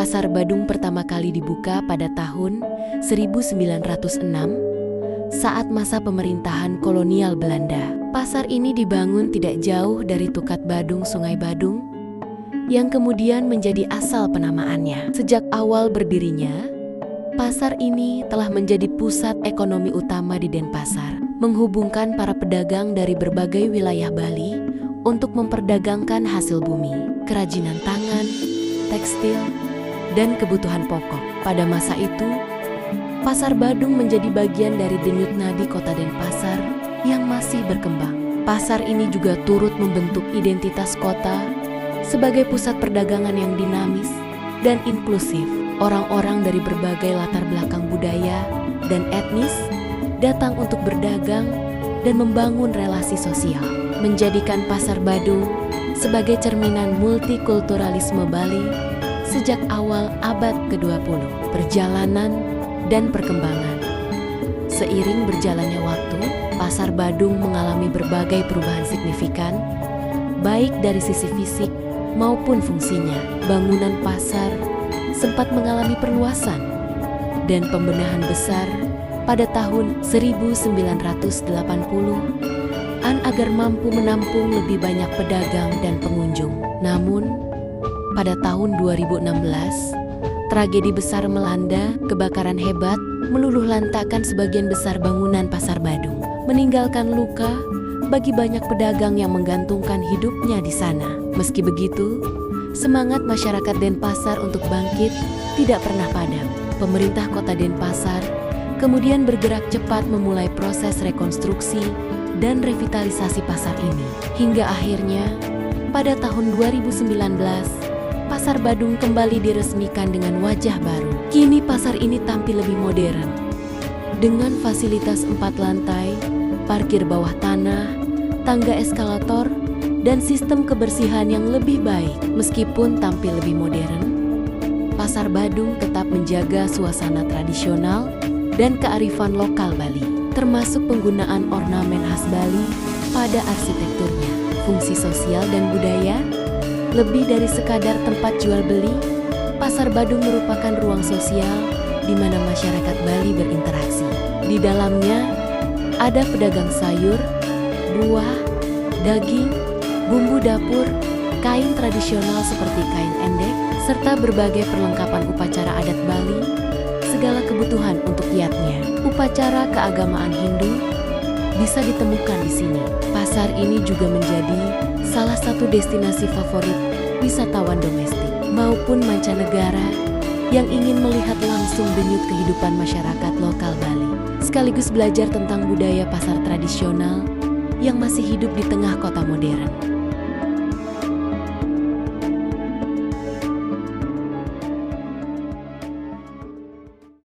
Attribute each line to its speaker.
Speaker 1: Pasar Badung pertama kali dibuka pada tahun 1906 saat masa pemerintahan kolonial Belanda. Pasar ini dibangun tidak jauh dari Tukat Badung, Sungai Badung, yang kemudian menjadi asal penamaannya. Sejak awal berdirinya, pasar ini telah menjadi pusat ekonomi utama di Denpasar, menghubungkan para pedagang dari berbagai wilayah Bali untuk memperdagangkan hasil bumi, kerajinan tangan, tekstil, dan kebutuhan pokok. Pada masa itu, Pasar Badung menjadi bagian dari denyut nadi kota Denpasar yang masih berkembang. Pasar ini juga turut membentuk identitas kota sebagai pusat perdagangan yang dinamis dan inklusif. Orang-orang dari berbagai latar belakang budaya dan etnis datang untuk berdagang dan membangun relasi sosial, menjadikan Pasar Badung sebagai cerminan multikulturalisme Bali sejak awal abad ke-20. Perjalanan dan perkembangan. Seiring berjalannya waktu, Pasar Badung mengalami berbagai perubahan signifikan, baik dari sisi fisik maupun fungsinya. Bangunan pasar sempat mengalami perluasan dan pembenahan besar pada tahun 1980-an agar mampu menampung lebih banyak pedagang dan pengunjung. Namun, pada tahun 2016, tragedi besar melanda. Kebakaran hebat meluluhlantakkan sebagian besar bangunan Pasar Badung, meninggalkan luka bagi banyak pedagang yang menggantungkan hidupnya di sana. Meski begitu, semangat masyarakat Denpasar untuk bangkit tidak pernah padam. Pemerintah Kota Denpasar kemudian bergerak cepat memulai proses rekonstruksi dan revitalisasi pasar ini. Hingga akhirnya, pada tahun 2019, Pasar Badung kembali diresmikan dengan wajah baru. Kini pasar ini tampil lebih modern, dengan fasilitas 4 lantai, parkir bawah tanah, tangga eskalator, dan sistem kebersihan yang lebih baik. Meskipun tampil lebih modern, Pasar Badung tetap menjaga suasana tradisional dan kearifan lokal Bali, termasuk penggunaan ornamen khas Bali pada arsitekturnya. Fungsi sosial dan budaya. Lebih dari sekadar tempat jual beli, Pasar Badung merupakan ruang sosial di mana masyarakat Bali berinteraksi. Di dalamnya ada pedagang sayur, buah, daging, bumbu dapur, kain tradisional seperti kain endek, serta berbagai perlengkapan upacara adat Bali, segala kebutuhan untuk kiatnya. Upacara keagamaan Hindu bisa ditemukan di sini. Pasar ini juga menjadi salah satu destinasi favorit wisatawan domestik maupun mancanegara yang ingin melihat langsung denyut kehidupan masyarakat lokal Bali, sekaligus belajar tentang budaya pasar tradisional yang masih hidup di tengah kota modern.